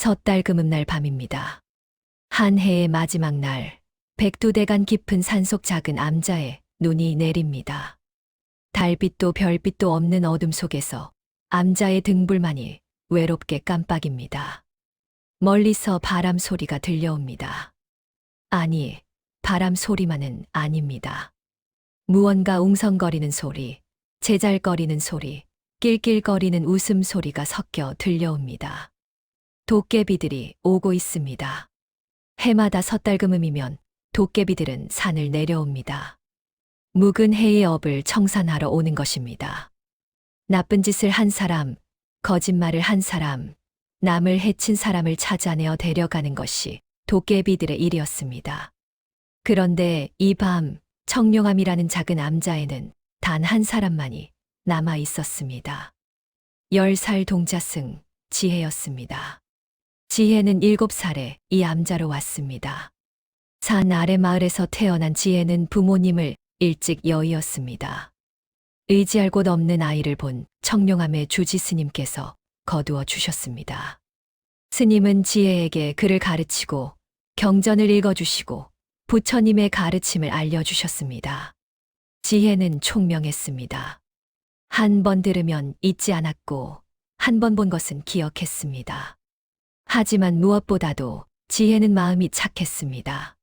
섣달 금음날 밤입니다. 한 해의 마지막 날, 백두대간 깊은 산속 작은 암자에 눈이 내립니다. 달빛도 별빛도 없는 어둠 속에서 암자의 등불만이 외롭게 깜빡입니다. 멀리서 바람 소리가 들려옵니다. 아니, 바람 소리만은 아닙니다. 무언가 웅성거리는 소리, 제잘거리는 소리, 낄낄거리는 웃음소리가 섞여 들려옵니다. 도깨비들이 오고 있습니다. 해마다 섣달금음이면 도깨비들은 산을 내려옵니다. 묵은 해의 업을 청산하러 오는 것입니다. 나쁜 짓을 한 사람, 거짓말을 한 사람, 남을 해친 사람을 찾아내어 데려가는 것이 도깨비들의 일이었습니다. 그런데 이 밤 청룡암이라는 작은 암자에는 단 한 사람만이 남아 있었습니다. 10살 동자승 지혜였습니다. 지혜는 7살에 이 암자로 왔습니다. 산 아래 마을에서 태어난 지혜는 부모님을 일찍 여의었습니다. 의지할 곳 없는 아이를 본 청룡암의 주지 스님께서 거두어 주셨습니다. 스님은 지혜에게 글을 가르치고 경전을 읽어주시고 부처님의 가르침을 알려주셨습니다. 지혜는 총명했습니다. 한 번 들으면 잊지 않았고 한 번 본 것은 기억했습니다. 하지만 무엇보다도 지혜는 마음이 착했습니다.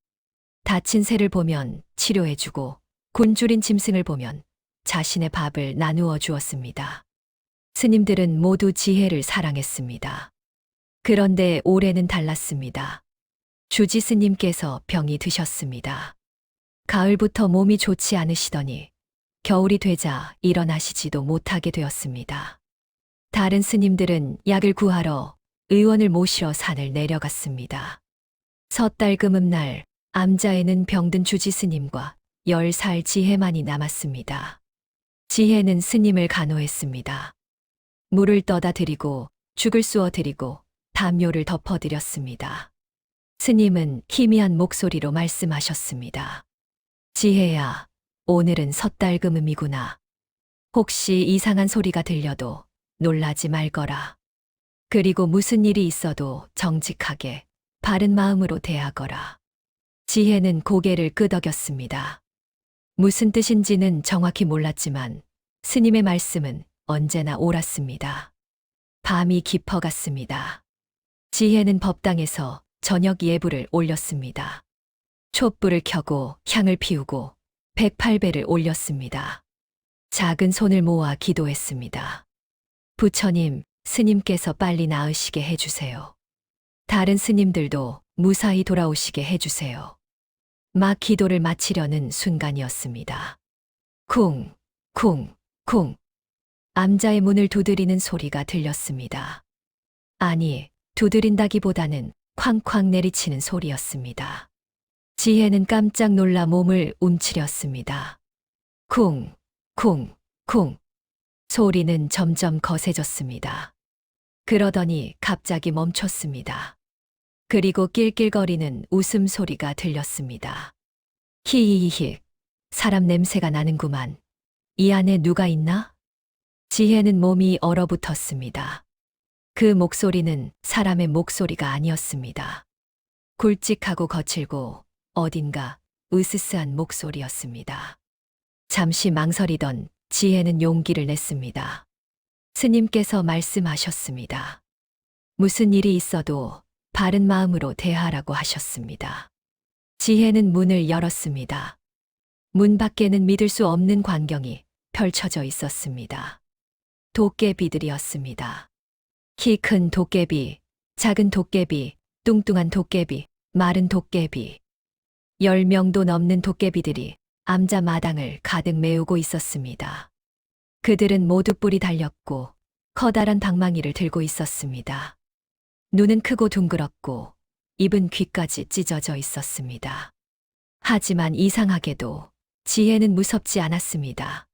다친 새를 보면 치료해주고 굶주린 짐승을 보면 자신의 밥을 나누어 주었습니다. 스님들은 모두 지혜를 사랑했습니다. 그런데 올해는 달랐습니다. 주지 스님께서 병이 드셨습니다. 가을부터 몸이 좋지 않으시더니 겨울이 되자 일어나시지도 못하게 되었습니다. 다른 스님들은 약을 구하러 의원을 모시러 산을 내려갔습니다. 섣달 금음날 암자에는 병든 주지 스님과 10살 지혜만이 남았습니다. 지혜는 스님을 간호했습니다. 물을 떠다 드리고 죽을 쑤어 드리고 담요를 덮어 드렸습니다. 스님은 희미한 목소리로 말씀하셨습니다. 지혜야, 오늘은 섣달 금음이구나. 혹시 이상한 소리가 들려도 놀라지 말거라. 그리고 무슨 일이 있어도 정직하게 바른 마음으로 대하거라. 지혜는 고개를 끄덕였습니다. 무슨 뜻인지는 정확히 몰랐지만 스님의 말씀은 언제나 옳았습니다. 밤이 깊어갔습니다. 지혜는 법당에서 저녁 예불을 올렸습니다. 촛불을 켜고 향을 피우고 108배를 올렸습니다. 작은 손을 모아 기도했습니다. 부처님, 스님께서 빨리 나으시게 해주세요. 다른 스님들도 무사히 돌아오시게 해주세요. 막 기도를 마치려는 순간이었습니다. 쿵, 쿵, 쿵. 암자의 문을 두드리는 소리가 들렸습니다. 아니, 두드린다기보다는 쾅쾅 내리치는 소리였습니다. 지혜는 깜짝 놀라 몸을 움츠렸습니다. 쿵, 쿵, 쿵. 소리는 점점 거세졌습니다. 그러더니 갑자기 멈췄습니다. 그리고 낄낄거리는 웃음소리가 들렸습니다. 히히히히, 사람 냄새가 나는구만. 이 안에 누가 있나? 지혜는 몸이 얼어붙었습니다. 그 목소리는 사람의 목소리가 아니었습니다. 굵직하고 거칠고 어딘가 으스스한 목소리였습니다. 잠시 망설이던 지혜는 용기를 냈습니다. 스님께서 말씀하셨습니다. 무슨 일이 있어도 바른 마음으로 대하라고 하셨습니다. 지혜는 문을 열었습니다. 문 밖에는 믿을 수 없는 광경이 펼쳐져 있었습니다. 도깨비들이었습니다. 키 큰 도깨비, 작은 도깨비, 뚱뚱한 도깨비, 마른 도깨비. 10명도 넘는 도깨비들이 암자 마당을 가득 메우고 있었습니다. 그들은 모두 뿔이 달렸고 커다란 방망이를 들고 있었습니다. 눈은 크고 둥그렇고 입은 귀까지 찢어져 있었습니다. 하지만 이상하게도 지혜는 무섭지 않았습니다.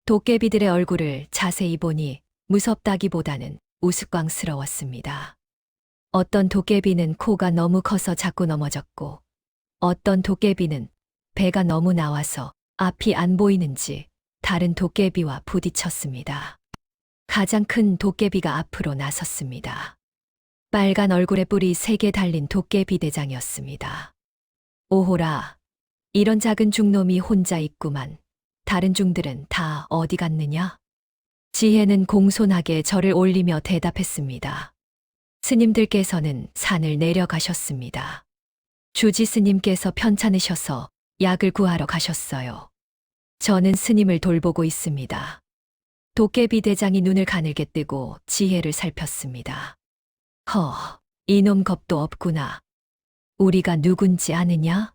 도깨비들의 얼굴을 자세히 보니 무섭다기보다는 우스꽝스러웠습니다. 어떤 도깨비는 코가 너무 커서 자꾸 넘어졌고 어떤 도깨비는 배가 너무 나와서 앞이 안 보이는지 다른 도깨비와 부딪혔습니다. 가장 큰 도깨비가 앞으로 나섰습니다. 빨간 얼굴에 뿔이 3개 달린 도깨비 대장이었습니다. 오호라, 이런 작은 중놈이 혼자 있구만. 다른 중들은 다 어디 갔느냐? 지혜는 공손하게 절을 올리며 대답했습니다. 스님들께서는 산을 내려가셨습니다. 주지 스님께서 편찮으셔서 약을 구하러 가셨어요. 저는 스님을 돌보고 있습니다. 도깨비 대장이 눈을 가늘게 뜨고 지혜를 살폈습니다. 이놈 겁도 없구나. 우리가 누군지 아느냐?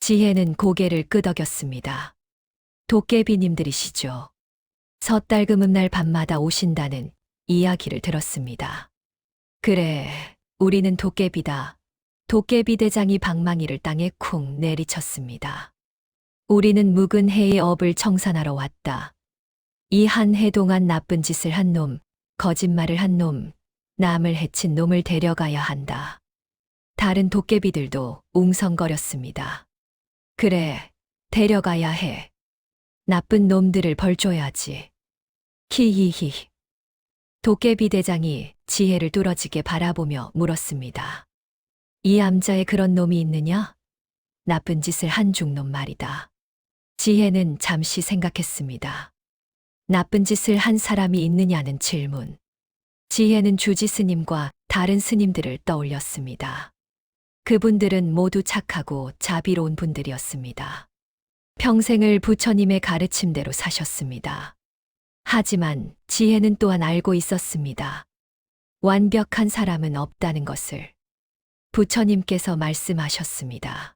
지혜는 고개를 끄덕였습니다. 도깨비님들이시죠. 섣달금은 날 밤마다 오신다는 이야기를 들었습니다. 그래, 우리는 도깨비다. 도깨비 대장이 방망이를 땅에 쿵 내리쳤습니다. 우리는 묵은 해의 업을 청산하러 왔다. 이 한 해 동안 나쁜 짓을 한 놈, 거짓말을 한 놈, 남을 해친 놈을 데려가야 한다. 다른 도깨비들도 웅성거렸습니다. 그래, 데려가야 해. 나쁜 놈들을 벌줘야지. 히히히. 도깨비 대장이 지혜를 뚫어지게 바라보며 물었습니다. 이 암자에 그런 놈이 있느냐? 나쁜 짓을 한 중놈 말이다. 지혜는 잠시 생각했습니다. 나쁜 짓을 한 사람이 있느냐는 질문. 지혜는 주지 스님과 다른 스님들을 떠올렸습니다. 그분들은 모두 착하고 자비로운 분들이었습니다. 평생을 부처님의 가르침대로 사셨습니다. 하지만 지혜는 또한 알고 있었습니다. 완벽한 사람은 없다는 것을. 부처님께서 말씀하셨습니다.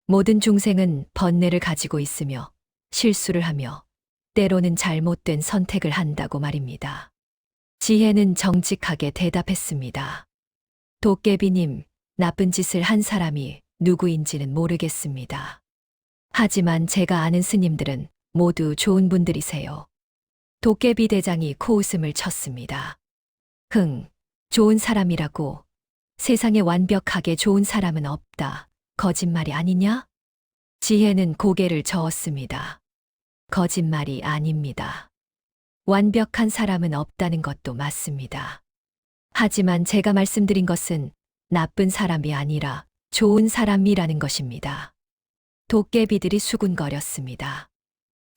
모든 중생은 번뇌를 가지고 있으며 실수를 하며 때로는 잘못된 선택을 한다고 말입니다. 지혜는 정직하게 대답했습니다. 도깨비님, 나쁜 짓을 한 사람이 누구인지는 모르겠습니다. 하지만 제가 아는 스님들은 모두 좋은 분들이세요. 도깨비 대장이 코웃음을 쳤습니다. 좋은 사람이라고. 세상에 완벽하게 좋은 사람은 없다. 거짓말이 아니냐? 지혜는 고개를 저었습니다. 거짓말이 아닙니다. 완벽한 사람은 없다는 것도 맞습니다. 하지만 제가 말씀드린 것은 나쁜 사람이 아니라 좋은 사람이라는 것입니다. 도깨비들이 수군거렸습니다.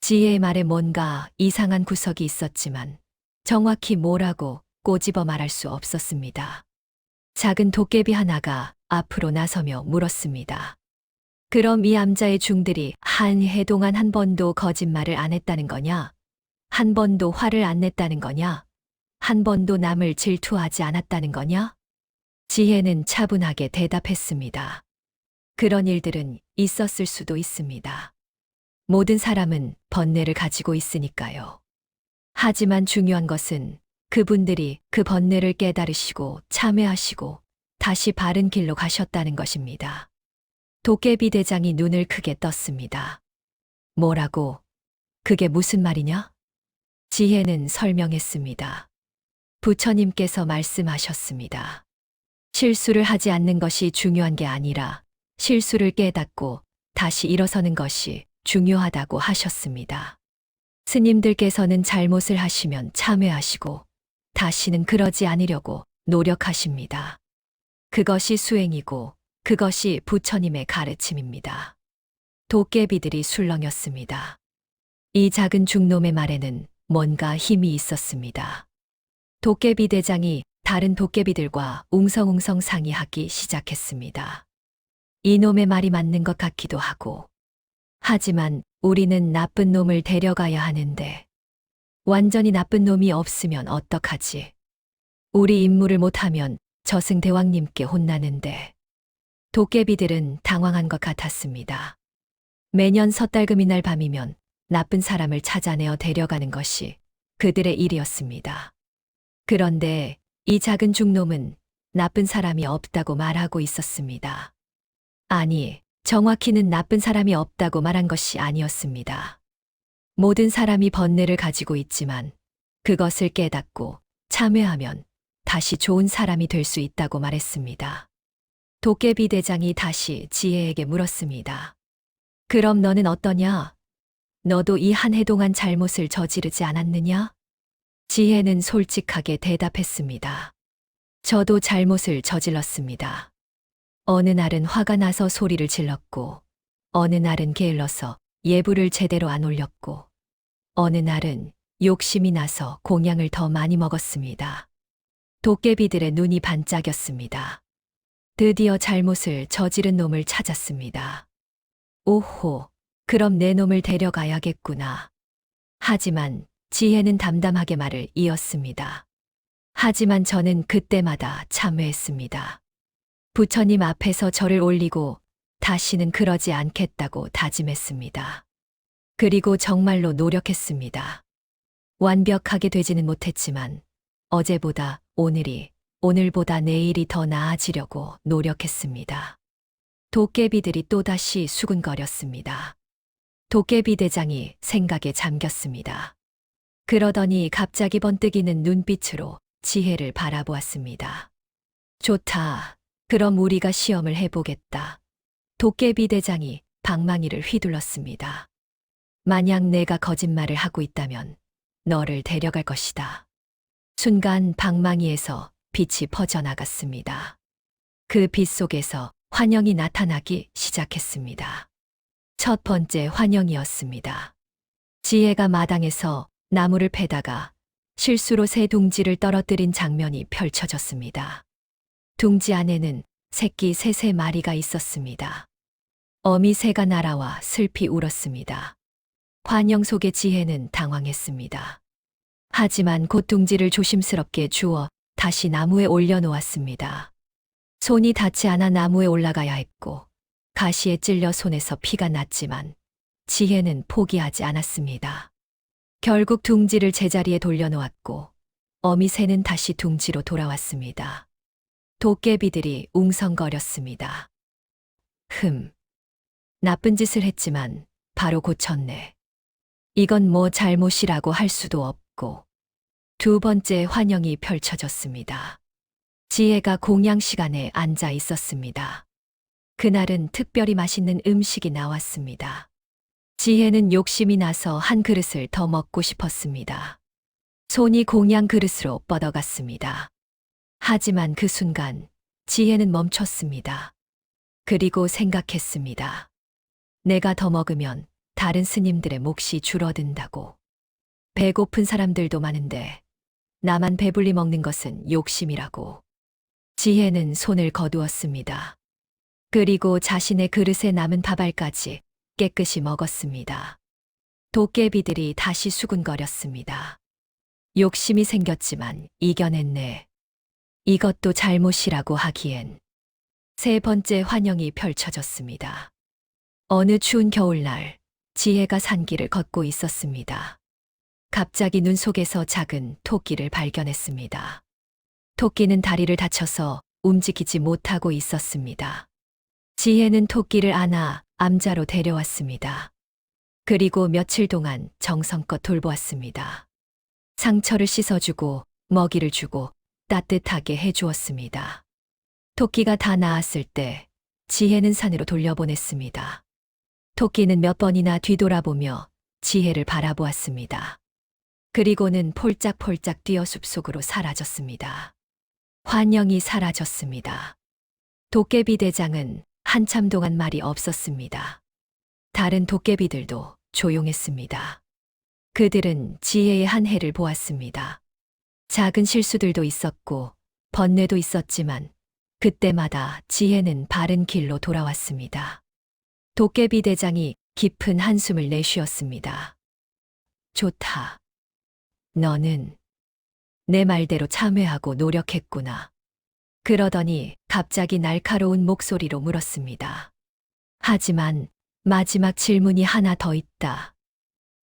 지혜의 말에 뭔가 이상한 구석이 있었지만 정확히 뭐라고 꼬집어 말할 수 없었습니다. 작은 도깨비 하나가 앞으로 나서며 물었습니다. 그럼 이 암자의 중들이 한 해 동안 한 번도 거짓말을 안 했다는 거냐? 한 번도 화를 안 냈다는 거냐? 한 번도 남을 질투하지 않았다는 거냐? 지혜는 차분하게 대답했습니다. 그런 일들은 있었을 수도 있습니다. 모든 사람은 번뇌를 가지고 있으니까요. 하지만 중요한 것은 그분들이 그 번뇌를 깨달으시고 참회하시고 다시 바른 길로 가셨다는 것입니다. 도깨비 대장이 눈을 크게 떴습니다. 뭐라고? 그게 무슨 말이냐? 지혜는 설명했습니다. 부처님께서 말씀하셨습니다. 실수를 하지 않는 것이 중요한 게 아니라 실수를 깨닫고 다시 일어서는 것이 중요하다고 하셨습니다. 스님들께서는 잘못을 하시면 참회하시고 다시는 그러지 않으려고 노력하십니다. 그것이 수행이고 그것이 부처님의 가르침입니다. 도깨비들이 술렁였습니다. 이 작은 중놈의 말에는 뭔가 힘이 있었습니다. 도깨비 대장이 다른 도깨비들과 웅성웅성 상의하기 시작했습니다. 이놈의 말이 맞는 것 같기도 하고. 하지만 우리는 나쁜 놈을 데려가야 하는데 완전히 나쁜 놈이 없으면 어떡하지? 우리 임무를 못하면 저승대왕님께 혼나는데. 도깨비들은 당황한 것 같았습니다. 매년 섣달금이 날 밤이면 나쁜 사람을 찾아내어 데려가는 것이 그들의 일이었습니다. 그런데 이 작은 중놈은 나쁜 사람이 없다고 말하고 있었습니다. 아니, 정확히는 나쁜 사람이 없다고 말한 것이 아니었습니다. 모든 사람이 번뇌를 가지고 있지만 그것을 깨닫고 참회하면 다시 좋은 사람이 될 수 있다고 말했습니다. 도깨비 대장이 다시 지혜에게 물었습니다. 그럼 너는 어떠냐? 너도 이 한 해 동안 잘못을 저지르지 않았느냐? 지혜는 솔직하게 대답했습니다. 저도 잘못을 저질렀습니다. 어느 날은 화가 나서 소리를 질렀고, 어느 날은 게을러서 예불을 제대로 안 올렸고, 어느 날은 욕심이 나서 공양을 더 많이 먹었습니다. 도깨비들의 눈이 반짝였습니다. 드디어 잘못을 저지른 놈을 찾았습니다. 오호, 그럼 내 놈을 데려가야겠구나. 하지만 지혜는 담담하게 말을 이었습니다. 하지만 저는 그때마다 참회했습니다. 부처님 앞에서 저를 올리고 다시는 그러지 않겠다고 다짐했습니다. 그리고 정말로 노력했습니다. 완벽하게 되지는 못했지만 어제보다 오늘이, 오늘보다 내일이 더 나아지려고 노력했습니다. 도깨비들이 또다시 수군거렸습니다. 도깨비 대장이 생각에 잠겼습니다. 그러더니 갑자기 번뜩이는 눈빛으로 지혜를 바라보았습니다. 좋다. 그럼 우리가 시험을 해보겠다. 도깨비 대장이 방망이를 휘둘렀습니다. 만약 내가 거짓말을 하고 있다면 너를 데려갈 것이다. 순간 방망이에서 빛이 퍼져나갔습니다. 그 빛 속에서 환영이 나타나기 시작했습니다. 첫 번째 환영이었습니다. 지혜가 마당에서 나무를 패다가 실수로 새 둥지를 떨어뜨린 장면이 펼쳐졌습니다. 둥지 안에는 새끼 새 마리가 있었습니다. 어미 새가 날아와 슬피 울었습니다. 환영 속의 지혜는 당황했습니다. 하지만 곧 둥지를 조심스럽게 주워 다시 나무에 올려놓았습니다. 손이 닿지 않아 나무에 올라가야 했고 가시에 찔려 손에서 피가 났지만 지혜는 포기하지 않았습니다. 결국 둥지를 제자리에 돌려놓았고 어미 새는 다시 둥지로 돌아왔습니다. 도깨비들이 웅성거렸습니다. 나쁜 짓을 했지만 바로 고쳤네. 이건 뭐 잘못이라고 할 수도 없고. 두 번째 환영이 펼쳐졌습니다. 지혜가 공양 시간에 앉아 있었습니다. 그날은 특별히 맛있는 음식이 나왔습니다. 지혜는 욕심이 나서 한 그릇을 더 먹고 싶었습니다. 손이 공양 그릇으로 뻗어갔습니다. 하지만 그 순간 지혜는 멈췄습니다. 그리고 생각했습니다. 내가 더 먹으면 다른 스님들의 몫이 줄어든다고. 배고픈 사람들도 많은데 나만 배불리 먹는 것은 욕심이라고. 지혜는 손을 거두었습니다. 그리고 자신의 그릇에 남은 밥알까지 깨끗이 먹었습니다. 도깨비들이 다시 수군거렸습니다. 욕심이 생겼지만 이겨냈네. 이것도 잘못이라고 하기엔. 세 번째 환영이 펼쳐졌습니다. 어느 추운 겨울날 지혜가 산길을 걷고 있었습니다. 갑자기 눈 속에서 작은 토끼를 발견했습니다. 토끼는 다리를 다쳐서 움직이지 못하고 있었습니다. 지혜는 토끼를 안아 암자로 데려왔습니다. 그리고 며칠 동안 정성껏 돌보았습니다. 상처를 씻어주고 먹이를 주고 따뜻하게 해주었습니다. 토끼가 다 나았을 때 지혜는 산으로 돌려보냈습니다. 토끼는 몇 번이나 뒤돌아보며 지혜를 바라보았습니다. 그리고는 폴짝폴짝 뛰어 숲속으로 사라졌습니다. 환영이 사라졌습니다. 도깨비 대장은 한참 동안 말이 없었습니다. 다른 도깨비들도 조용했습니다. 그들은 지혜의 한 해를 보았습니다. 작은 실수들도 있었고 번뇌도 있었지만 그때마다 지혜는 바른 길로 돌아왔습니다. 도깨비 대장이 깊은 한숨을 내쉬었습니다. 좋다. 너는 내 말대로 참회하고 노력했구나. 그러더니 갑자기 날카로운 목소리로 물었습니다. 하지만 마지막 질문이 하나 더 있다.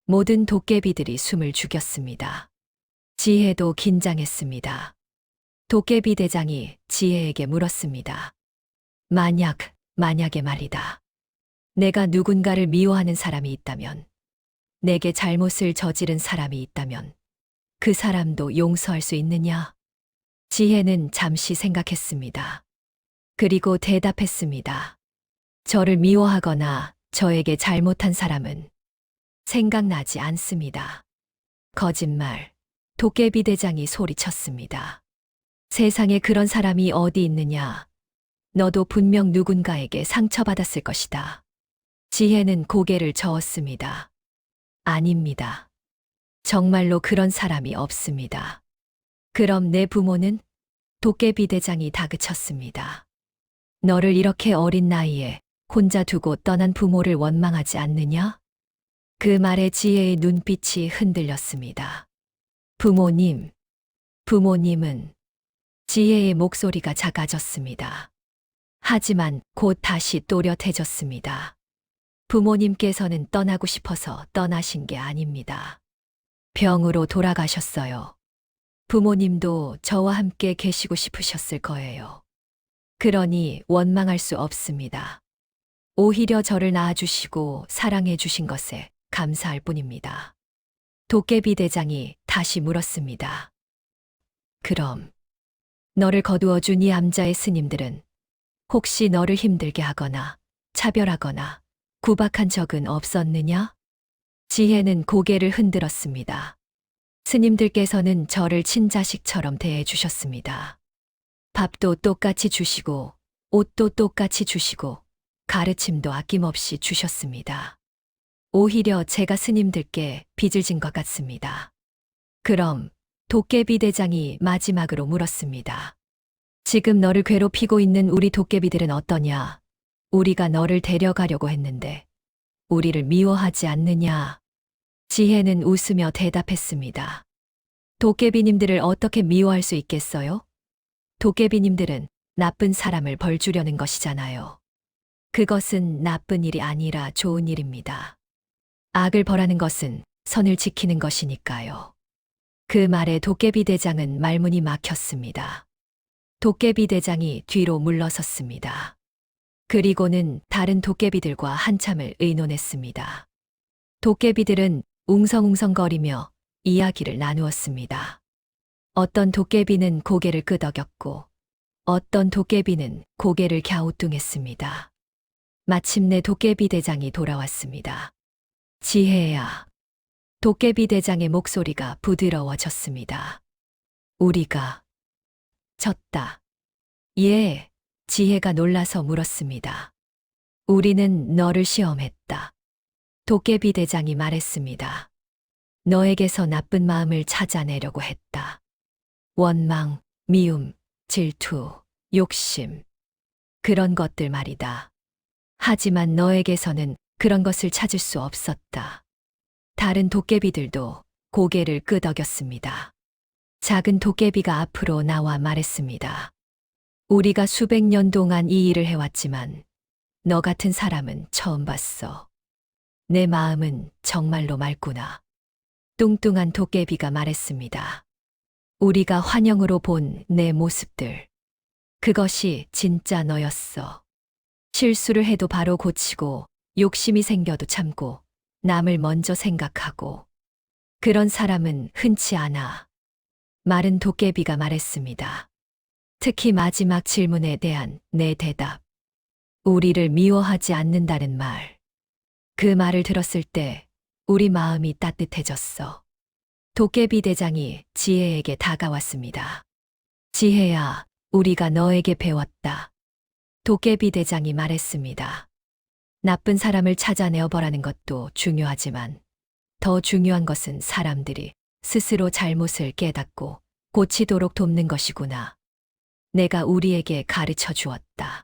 모든 도깨비들이 숨을 죽였습니다. 지혜도 긴장했습니다. 도깨비 대장이 지혜에게 물었습니다. 만약에 말이다. 내가 누군가를 미워하는 사람이 있다면, 내게 잘못을 저지른 사람이 있다면, 그 사람도 용서할 수 있느냐? 지혜는 잠시 생각했습니다. 그리고 대답했습니다. 저를 미워하거나 저에게 잘못한 사람은 생각나지 않습니다. 거짓말. 도깨비 대장이 소리쳤습니다. 세상에 그런 사람이 어디 있느냐. 너도 분명 누군가에게 상처받았을 것이다. 지혜는 고개를 저었습니다. 아닙니다. 정말로 그런 사람이 없습니다. 그럼 내 부모는? 도깨비 대장이 다그쳤습니다. 너를 이렇게 어린 나이에 혼자 두고 떠난 부모를 원망하지 않느냐? 그 말에 지혜의 눈빛이 흔들렸습니다. 부모님, 부모님은 지혜의 목소리가 작아졌습니다. 하지만 곧 다시 또렷해졌습니다. 부모님께서는 떠나고 싶어서 떠나신 게 아닙니다. 병으로 돌아가셨어요. 부모님도 저와 함께 계시고 싶으셨을 거예요. 그러니 원망할 수 없습니다. 오히려 저를 낳아주시고 사랑해 주신 것에 감사할 뿐입니다. 도깨비 대장이 다시 물었습니다. 그럼 너를 거두어 준 이 암자의 스님들은 혹시 너를 힘들게 하거나 차별하거나 구박한 적은 없었느냐? 지혜는 고개를 흔들었습니다. 스님들께서는 저를 친자식처럼 대해 주셨습니다. 밥도 똑같이 주시고 옷도 똑같이 주시고 가르침도 아낌없이 주셨습니다. 오히려 제가 스님들께 빚을 진 것 같습니다. 그럼 도깨비 대장이 마지막으로 물었습니다. 지금 너를 괴롭히고 있는 우리 도깨비들은 어떠냐? 우리가 너를 데려가려고 했는데 우리를 미워하지 않느냐? 지혜는 웃으며 대답했습니다. 도깨비님들을 어떻게 미워할 수 있겠어요? 도깨비님들은 나쁜 사람을 벌 주려는 것이잖아요. 그것은 나쁜 일이 아니라 좋은 일입니다. 악을 벌하는 것은 선을 지키는 것이니까요. 그 말에 도깨비 대장은 말문이 막혔습니다. 도깨비 대장이 뒤로 물러섰습니다. 그리고는 다른 도깨비들과 한참을 의논했습니다. 도깨비들은 웅성웅성거리며 이야기를 나누었습니다. 어떤 도깨비는 고개를 끄덕였고 어떤 도깨비는 고개를 갸우뚱했습니다. 마침내 도깨비 대장이 돌아왔습니다. 지혜야. 도깨비 대장의 목소리가 부드러워졌습니다. 우리가 졌다. 예, 지혜가 놀라서 물었습니다. 우리는 너를 시험했다. 도깨비 대장이 말했습니다. 너에게서 나쁜 마음을 찾아내려고 했다. 원망, 미움, 질투, 욕심. 그런 것들 말이다. 하지만 너에게서는 그런 것을 찾을 수 없었다. 다른 도깨비들도 고개를 끄덕였습니다. 작은 도깨비가 앞으로 나와 말했습니다. 우리가 수백 년 동안 이 일을 해왔지만 너 같은 사람은 처음 봤어. 내 마음은 정말로 맑구나. 뚱뚱한 도깨비가 말했습니다. 우리가 환영으로 본 내 모습들. 그것이 진짜 너였어. 실수를 해도 바로 고치고 욕심이 생겨도 참고 남을 먼저 생각하고 그런 사람은 흔치 않아. 마른 도깨비가 말했습니다. 특히 마지막 질문에 대한 내 대답. 우리를 미워하지 않는다는 말. 그 말을 들었을 때 우리 마음이 따뜻해졌어. 도깨비 대장이 지혜에게 다가왔습니다. 지혜야, 우리가 너에게 배웠다. 도깨비 대장이 말했습니다. 나쁜 사람을 찾아내어 보라는 것도 중요하지만 더 중요한 것은 사람들이 스스로 잘못을 깨닫고 고치도록 돕는 것이구나. 내가 우리에게 가르쳐 주었다.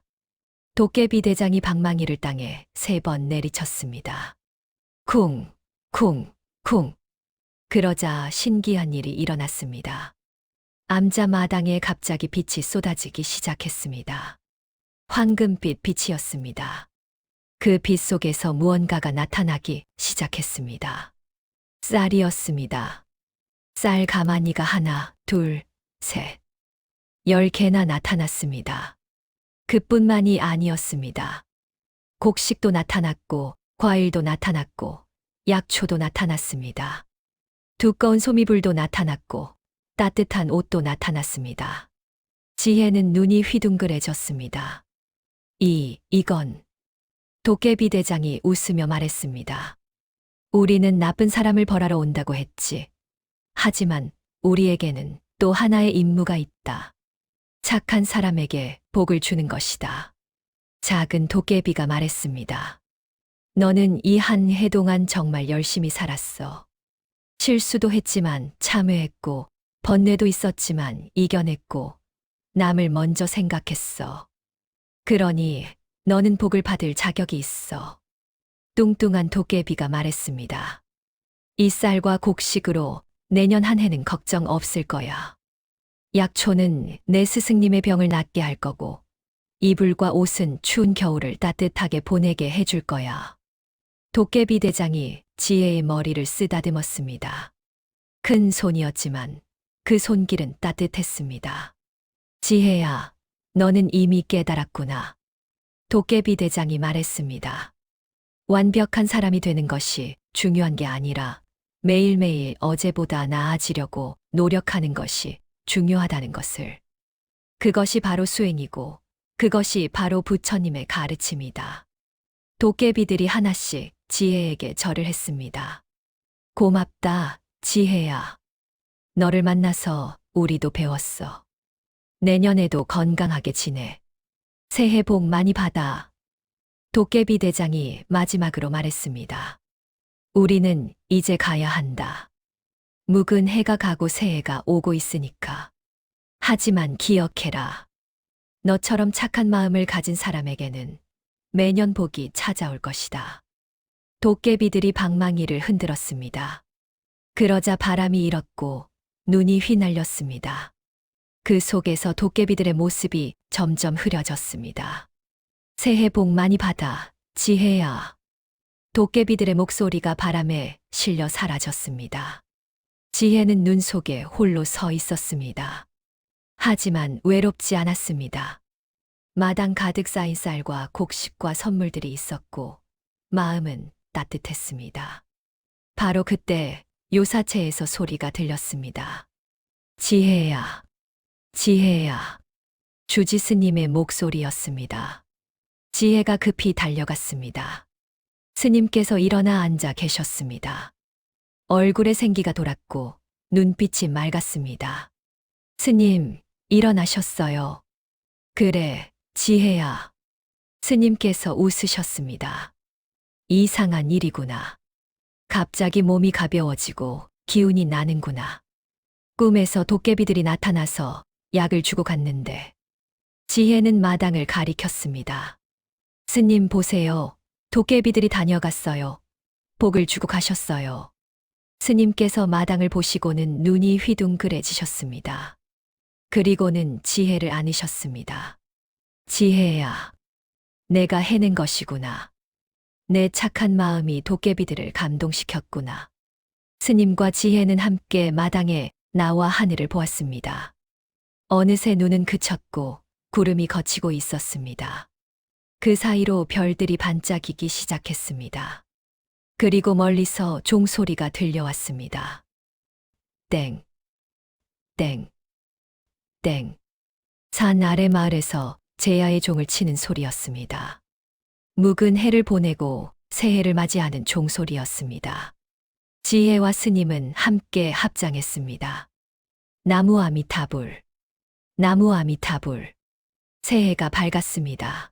도깨비 대장이 방망이를 땅에 3번 내리쳤습니다. 쿵, 쿵, 쿵. 그러자 신기한 일이 일어났습니다. 암자 마당에 갑자기 빛이 쏟아지기 시작했습니다. 황금빛 빛이었습니다. 그 빛 속에서 무언가가 나타나기 시작했습니다. 쌀이었습니다. 쌀 가마니가 하나, 둘, 셋. 10개나 나타났습니다. 그뿐만이 아니었습니다. 곡식도 나타났고, 과일도 나타났고, 약초도 나타났습니다. 두꺼운 소미불도 나타났고, 따뜻한 옷도 나타났습니다. 지혜는 눈이 휘둥그레졌습니다. 이건. 도깨비 대장이 웃으며 말했습니다. 우리는 나쁜 사람을 벌하러 온다고 했지. 하지만 우리에게는 또 하나의 임무가 있다. 착한 사람에게 복을 주는 것이다. 작은 도깨비가 말했습니다. 너는 이 한 해 동안 정말 열심히 살았어. 실수도 했지만 참회했고, 번뇌도 있었지만 이겨냈고, 남을 먼저 생각했어. 그러니 너는 복을 받을 자격이 있어. 뚱뚱한 도깨비가 말했습니다. 이 쌀과 곡식으로 내년 한 해는 걱정 없을 거야. 약초는 내 스승님의 병을 낫게 할 거고, 이불과 옷은 추운 겨울을 따뜻하게 보내게 해줄 거야. 도깨비 대장이 지혜의 머리를 쓰다듬었습니다. 큰 손이었지만 그 손길은 따뜻했습니다. 지혜야, 너는 이미 깨달았구나. 도깨비 대장이 말했습니다. 완벽한 사람이 되는 것이 중요한 게 아니라 매일매일 어제보다 나아지려고 노력하는 것이 중요하다는 것을. 그것이 바로 수행이고 그것이 바로 부처님의 가르침이다. 도깨비들이 하나씩 지혜에게 절을 했습니다. 고맙다, 지혜야. 너를 만나서 우리도 배웠어. 내년에도 건강하게 지내. 새해 복 많이 받아. 도깨비 대장이 마지막으로 말했습니다. 우리는 이제 가야 한다. 묵은 해가 가고 새해가 오고 있으니까. 하지만 기억해라. 너처럼 착한 마음을 가진 사람에게는 매년 복이 찾아올 것이다. 도깨비들이 방망이를 흔들었습니다. 그러자 바람이 일었고 눈이 휘날렸습니다. 그 속에서 도깨비들의 모습이 점점 흐려졌습니다. 새해 복 많이 받아, 지혜야. 도깨비들의 목소리가 바람에 실려 사라졌습니다. 지혜는 눈 속에 홀로 서 있었습니다. 하지만 외롭지 않았습니다. 마당 가득 쌓인 쌀과 곡식과 선물들이 있었고 마음은 따뜻했습니다. 바로 그때 요사체에서 소리가 들렸습니다. 지혜야, 지혜야. 주지스님의 목소리였습니다. 지혜가 급히 달려갔습니다. 스님께서 일어나 앉아 계셨습니다. 얼굴에 생기가 돌았고 눈빛이 맑았습니다. 스님, 일어나셨어요. 그래, 지혜야. 스님께서 웃으셨습니다. 이상한 일이구나. 갑자기 몸이 가벼워지고 기운이 나는구나. 꿈에서 도깨비들이 나타나서 약을 주고 갔는데 지혜는 마당을 가리켰습니다. 스님 보세요. 도깨비들이 다녀갔어요. 복을 주고 가셨어요. 스님께서 마당을 보시고는 눈이 휘둥그레지셨습니다. 그리고는 지혜를 안으셨습니다. 지혜야, 내가 해낸 것이구나. 내 착한 마음이 도깨비들을 감동시켰구나. 스님과 지혜는 함께 마당에 나와 하늘을 보았습니다. 어느새 눈은 그쳤고 구름이 걷히고 있었습니다. 그 사이로 별들이 반짝이기 시작했습니다. 그리고 멀리서 종소리가 들려왔습니다. 땡, 땡, 땡. 산 아래 마을에서 제야의 종을 치는 소리였습니다. 묵은 해를 보내고 새해를 맞이하는 종소리였습니다. 지혜와 스님은 함께 합장했습니다. 나무 아미타불, 나무 아미타불. 새해가 밝았습니다.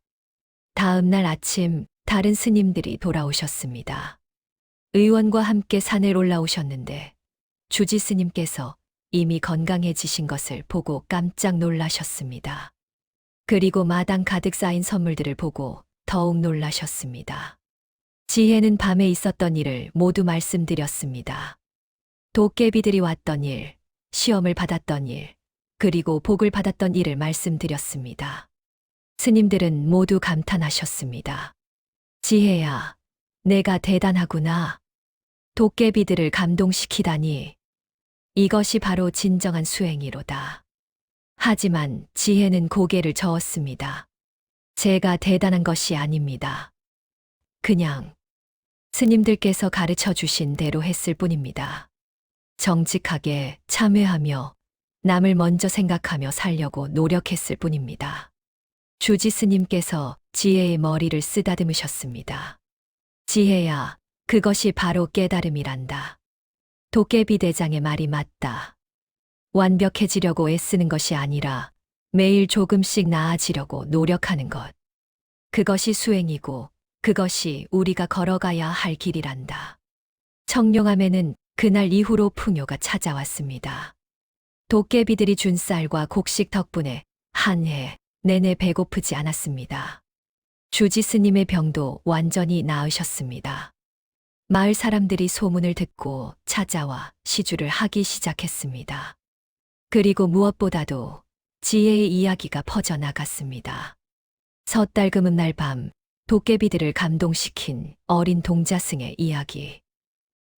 다음 날 아침 다른 스님들이 돌아오셨습니다. 의원과 함께 산을 올라오셨는데 주지 스님께서 이미 건강해지신 것을 보고 깜짝 놀라셨습니다. 그리고 마당 가득 쌓인 선물들을 보고 더욱 놀라셨습니다. 지혜는 밤에 있었던 일을 모두 말씀드렸습니다. 도깨비들이 왔던 일, 시험을 받았던 일, 그리고 복을 받았던 일을 말씀드렸습니다. 스님들은 모두 감탄하셨습니다. 지혜야, 내가 대단하구나. 도깨비들을 감동시키다니. 이것이 바로 진정한 수행이로다. 하지만 지혜는 고개를 저었습니다. 제가 대단한 것이 아닙니다. 그냥 스님들께서 가르쳐 주신 대로 했을 뿐입니다. 정직하게 참회하며 남을 먼저 생각하며 살려고 노력했을 뿐입니다. 주지 스님께서 지혜의 머리를 쓰다듬으셨습니다. 지혜야, 그것이 바로 깨달음이란다. 도깨비 대장의 말이 맞다. 완벽해지려고 애쓰는 것이 아니라 매일 조금씩 나아지려고 노력하는 것. 그것이 수행이고 그것이 우리가 걸어가야 할 길이란다. 청룡암에는 그날 이후로 풍요가 찾아왔습니다. 도깨비들이 준 쌀과 곡식 덕분에 한 해 내내 배고프지 않았습니다. 주지 스님의 병도 완전히 나으셨습니다. 마을 사람들이 소문을 듣고 찾아와 시주를 하기 시작했습니다. 그리고 무엇보다도 지혜의 이야기가 퍼져나갔습니다. 섣달 금음날 밤 도깨비들을 감동시킨 어린 동자승의 이야기.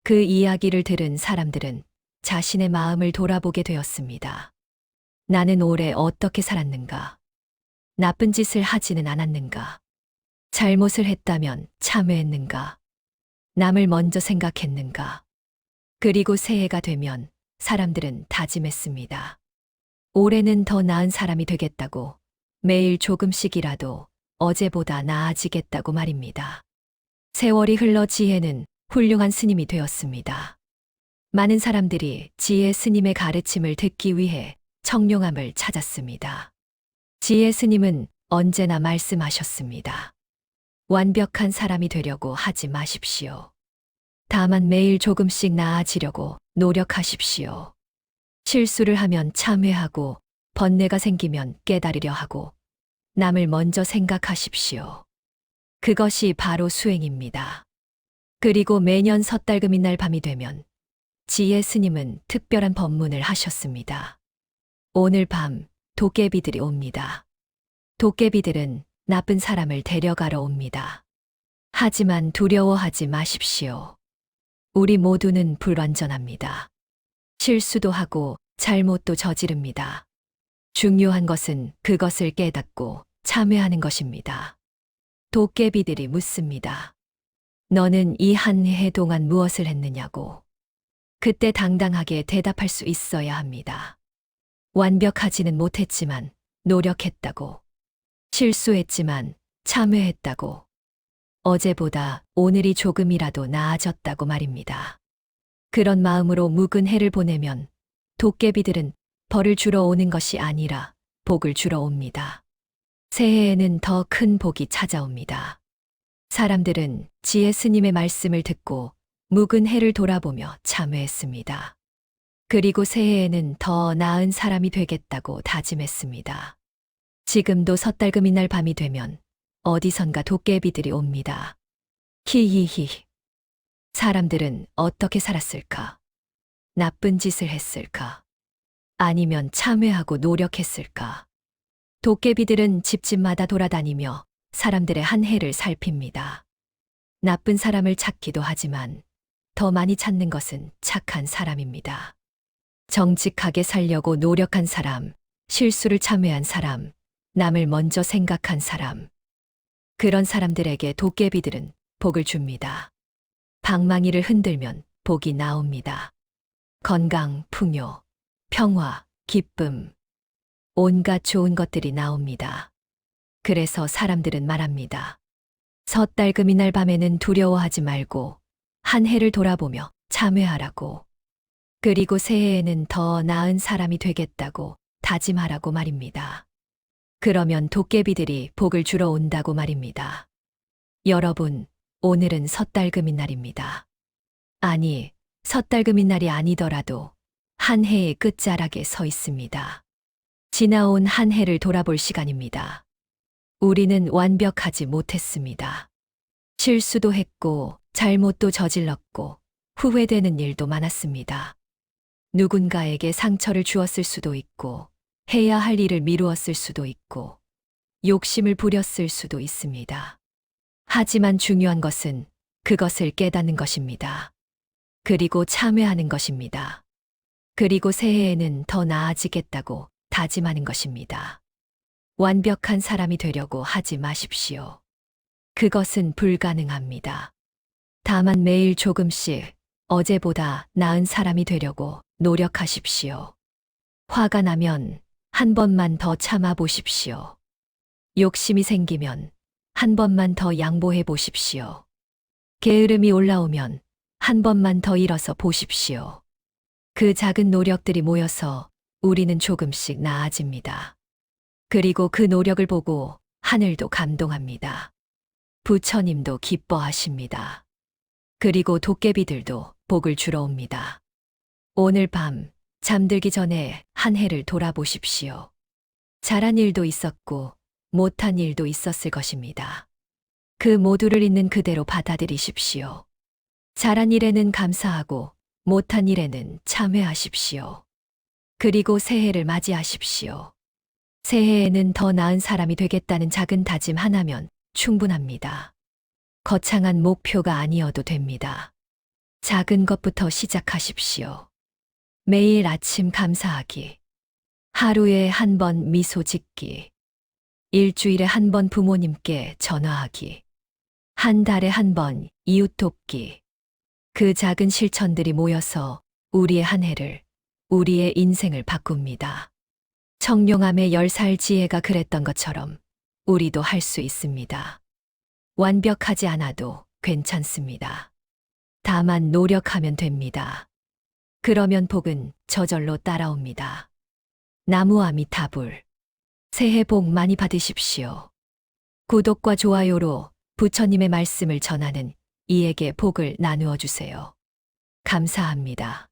그 이야기를 들은 사람들은 자신의 마음을 돌아보게 되었습니다. 나는 올해 어떻게 살았는가? 나쁜 짓을 하지는 않았는가? 잘못을 했다면 참회했는가? 남을 먼저 생각했는가? 그리고 새해가 되면 사람들은 다짐했습니다. 올해는 더 나은 사람이 되겠다고, 매일 조금씩이라도 어제보다 나아지겠다고 말입니다. 세월이 흘러 지혜는 훌륭한 스님이 되었습니다. 많은 사람들이 지혜 스님의 가르침을 듣기 위해 청룡암을 찾았습니다. 지혜 스님은 언제나 말씀하셨습니다. 완벽한 사람이 되려고 하지 마십시오. 다만 매일 조금씩 나아지려고 노력하십시오. 실수를 하면 참회하고 번뇌가 생기면 깨달으려 하고 남을 먼저 생각하십시오. 그것이 바로 수행입니다. 그리고 매년 섣달금이날 밤이 되면 지혜 스님은 특별한 법문을 하셨습니다. 오늘 밤 도깨비들이 옵니다. 도깨비들은 나쁜 사람을 데려가러 옵니다. 하지만 두려워하지 마십시오. 우리 모두는 불완전합니다. 실수도 하고 잘못도 저지릅니다. 중요한 것은 그것을 깨닫고 참회하는 것입니다. 도깨비들이 묻습니다. 너는 이 한 해 동안 무엇을 했느냐고. 그때 당당하게 대답할 수 있어야 합니다. 완벽하지는 못했지만 노력했다고. 실수했지만 참회했다고. 어제보다 오늘이 조금이라도 나아졌다고 말입니다. 그런 마음으로 묵은 해를 보내면 도깨비들은 벌을 주러 오는 것이 아니라 복을 주러 옵니다. 새해에는 더 큰 복이 찾아옵니다. 사람들은 지혜 스님의 말씀을 듣고 묵은 해를 돌아보며 참회했습니다. 그리고 새해에는 더 나은 사람이 되겠다고 다짐했습니다. 지금도 섣달금이날 밤이 되면 어디선가 도깨비들이 옵니다. 히히히. 사람들은 어떻게 살았을까? 나쁜 짓을 했을까? 아니면 참회하고 노력했을까? 도깨비들은 집집마다 돌아다니며 사람들의 한 해를 살핍니다. 나쁜 사람을 찾기도 하지만 더 많이 찾는 것은 착한 사람입니다. 정직하게 살려고 노력한 사람, 실수를 참회한 사람, 남을 먼저 생각한 사람. 그런 사람들에게 도깨비들은 복을 줍니다. 방망이를 흔들면 복이 나옵니다. 건강, 풍요, 평화, 기쁨, 온갖 좋은 것들이 나옵니다. 그래서 사람들은 말합니다. 섣달금이날 밤에는 두려워하지 말고 한 해를 돌아보며 참회하라고. 그리고 새해에는 더 나은 사람이 되겠다고 다짐하라고 말입니다. 그러면 도깨비들이 복을 주러 온다고 말입니다. 여러분, 오늘은 섣달금이날입니다. 아니, 섣달금이날이 아니더라도 한 해의 끝자락에 서 있습니다. 지나온 한 해를 돌아볼 시간입니다. 우리는 완벽하지 못했습니다. 실수도 했고, 잘못도 저질렀고, 후회되는 일도 많았습니다. 누군가에게 상처를 주었을 수도 있고, 해야 할 일을 미루었을 수도 있고, 욕심을 부렸을 수도 있습니다. 하지만 중요한 것은 그것을 깨닫는 것입니다. 그리고 참회하는 것입니다. 그리고 새해에는 더 나아지겠다고 다짐하는 것입니다. 완벽한 사람이 되려고 하지 마십시오. 그것은 불가능합니다. 다만 매일 조금씩 어제보다 나은 사람이 되려고 노력하십시오. 화가 나면 한 번만 더 참아 보십시오. 욕심이 생기면 한 번만 더 양보해 보십시오. 게으름이 올라오면 한 번만 더 일어서 보십시오. 그 작은 노력들이 모여서 우리는 조금씩 나아집니다. 그리고 그 노력을 보고 하늘도 감동합니다. 부처님도 기뻐하십니다. 그리고 도깨비들도 복을 주러 옵니다. 오늘 밤 잠들기 전에 한 해를 돌아보십시오. 잘한 일도 있었고 못한 일도 있었을 것입니다. 그 모두를 있는 그대로 받아들이십시오. 잘한 일에는 감사하고 못한 일에는 참회하십시오. 그리고 새해를 맞이하십시오. 새해에는 더 나은 사람이 되겠다는 작은 다짐 하나면 충분합니다. 거창한 목표가 아니어도 됩니다. 작은 것부터 시작하십시오. 매일 아침 감사하기. 하루에 한 번 미소 짓기. 일주일에 한 번 부모님께 전화하기. 한 달에 한 번 이웃 돕기. 그 작은 실천들이 모여서 우리의 한 해를, 우리의 인생을 바꿉니다. 청룡암의 10살 지혜가 그랬던 것처럼 우리도 할 수 있습니다. 완벽하지 않아도 괜찮습니다. 다만 노력하면 됩니다. 그러면 복은 저절로 따라옵니다. 나무 아미타불. 새해 복 많이 받으십시오. 구독과 좋아요로 부처님의 말씀을 전하는 이에게 복을 나누어 주세요. 감사합니다.